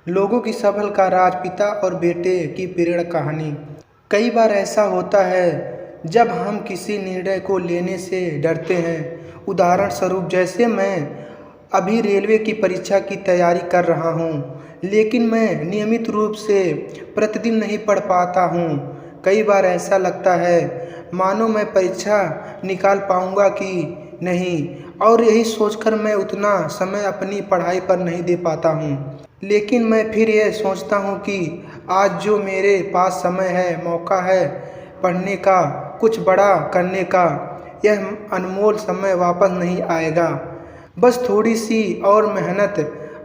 लोगों की सफल का राज, पिता और बेटे की प्रेरक कहानी। कई बार ऐसा होता है जब हम किसी निर्णय को लेने से डरते हैं। उदाहरण स्वरूप, जैसे मैं अभी रेलवे की परीक्षा की तैयारी कर रहा हूँ, लेकिन मैं नियमित रूप से प्रतिदिन नहीं पढ़ पाता हूँ। कई बार ऐसा लगता है मानो मैं परीक्षा निकाल पाऊँगा कि नहीं, और यही सोचकर मैं उतना समय अपनी पढ़ाई पर नहीं दे पाता हूँ। लेकिन मैं फिर यह सोचता हूँ कि आज जो मेरे पास समय है, मौका है पढ़ने का, कुछ बड़ा करने का, यह अनमोल समय वापस नहीं आएगा। बस थोड़ी सी और मेहनत,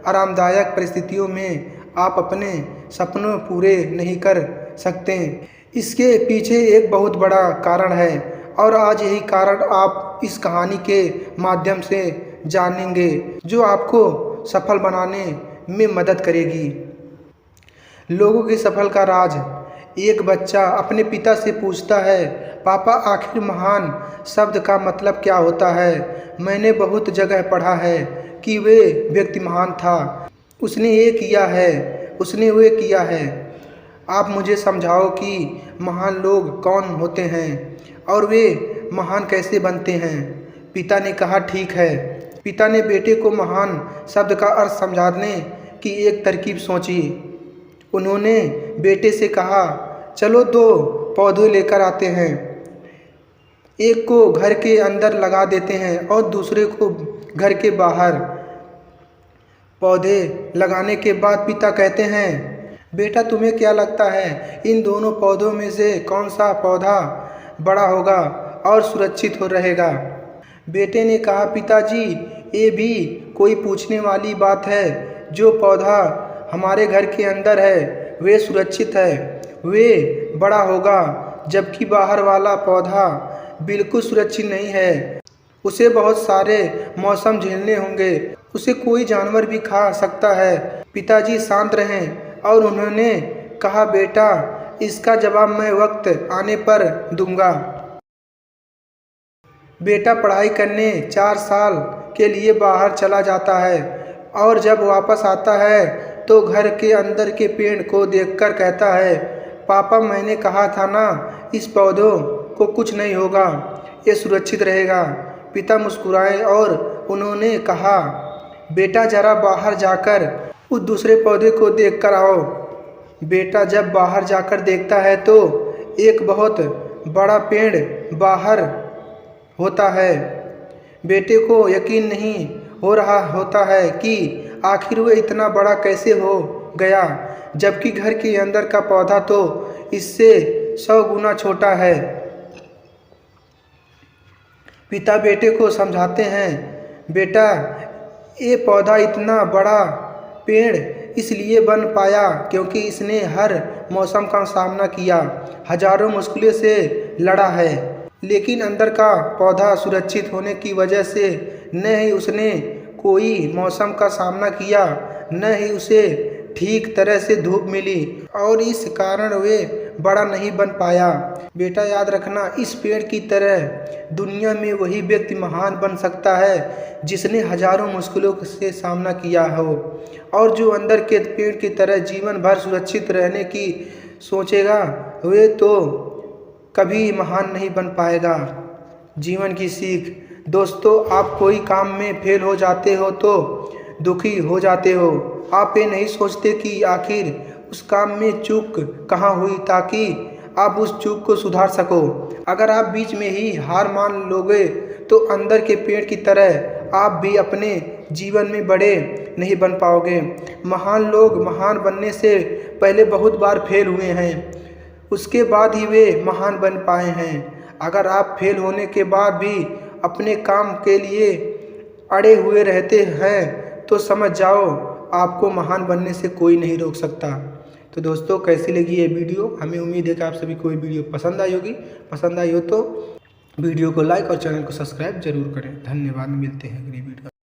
आरामदायक परिस्थितियों में आप अपने सपनों पूरे नहीं कर सकते। इसके पीछे एक बहुत बड़ा कारण है, और आज यही कारण आप इस कहानी के माध्यम से जानेंगे, जो आपको सफल बनाने में मदद करेगी। लोगों की सफल का राज। एक बच्चा अपने पिता से पूछता है, पापा, आखिर महान शब्द का मतलब क्या होता है? मैंने बहुत जगह पढ़ा है कि वे व्यक्ति महान था, उसने ये किया है, उसने वो किया है। आप मुझे समझाओ कि महान लोग कौन होते हैं और वे महान कैसे बनते हैं। पिता ने कहा, ठीक है। पिता ने बेटे को महान शब्द का अर्थ समझाने की एक तरकीब सोची। उन्होंने बेटे से कहा, चलो 2 पौधे लेकर आते हैं, एक को घर के अंदर लगा देते हैं और दूसरे को घर के बाहर। पौधे लगाने के बाद पिता कहते हैं, बेटा, तुम्हें क्या लगता है इन दोनों पौधों में से कौन सा पौधा बड़ा होगा और सुरक्षित हो रहेगा? बेटे ने कहा, पिताजी, ये भी कोई पूछने वाली बात है। जो पौधा हमारे घर के अंदर है वे सुरक्षित है, वे बड़ा होगा, जबकि बाहर वाला पौधा बिल्कुल सुरक्षित नहीं है। उसे बहुत सारे मौसम झेलने होंगे, उसे कोई जानवर भी खा सकता है। पिताजी शांत रहें और उन्होंने कहा, बेटा, इसका जवाब मैं वक्त आने पर दूंगा। बेटा पढ़ाई करने 4 साल के लिए बाहर चला जाता है और जब वापस आता है तो घर के अंदर के पेड़ को देखकर कहता है, पापा, मैंने कहा था ना, इस पौधों को कुछ नहीं होगा, ये सुरक्षित रहेगा। पिता मुस्कुराए और उन्होंने कहा, बेटा, जरा बाहर जाकर उस दूसरे पौधे को देख कर आओ। बेटा जब बाहर जाकर देखता है तो एक बहुत बड़ा पेड़ बाहर होता है। बेटे को यकीन नहीं हो रहा होता है कि आखिर वह इतना बड़ा कैसे हो गया, जबकि घर के अंदर का पौधा तो इससे 100 गुना छोटा है। पिता बेटे को समझाते हैं, बेटा, ये पौधा इतना बड़ा पेड़ इसलिए बन पाया क्योंकि इसने हर मौसम का सामना किया, हजारों मुश्किलों से लड़ा है, लेकिन अंदर का पौधा सुरक्षित होने की वजह से न ही उसने कोई मौसम का सामना किया, न ही उसे ठीक तरह से धूप मिली, और इस कारण वे बड़ा नहीं बन पाया। बेटा, याद रखना, इस पेड़ की तरह दुनिया में वही व्यक्ति महान बन सकता है जिसने हजारों मुश्किलों से सामना किया हो, और जो अंदर के पेड़ की तरह जीवन भर सुरक्षित रहने की सोचेगा वे तो कभी महान नहीं बन पाएगा। जीवन की सीख। दोस्तों, आप कोई काम में फेल हो जाते हो तो दुखी हो जाते हो। आप ये नहीं सोचते कि आखिर उस काम में चूक कहाँ हुई ताकि आप उस चूक को सुधार सको। अगर आप बीच में ही हार मान लोगे तो अंदर के पेड़ की तरह आप भी अपने जीवन में बड़े नहीं बन पाओगे। महान लोग महान बनने से पहले बहुत बार फेल हुए हैं, उसके बाद ही वे महान बन पाए हैं। अगर आप फेल होने के बाद भी अपने काम के लिए अड़े हुए रहते हैं तो समझ जाओ, आपको महान बनने से कोई नहीं रोक सकता। तो दोस्तों, कैसी लगी ये वीडियो? हमें उम्मीद है कि आप सभी को ये वीडियो पसंद आई होगी। पसंद आई हो तो वीडियो को लाइक और चैनल को सब्सक्राइब जरूर करें। धन्यवाद। मिलते हैं अगली वीडियो।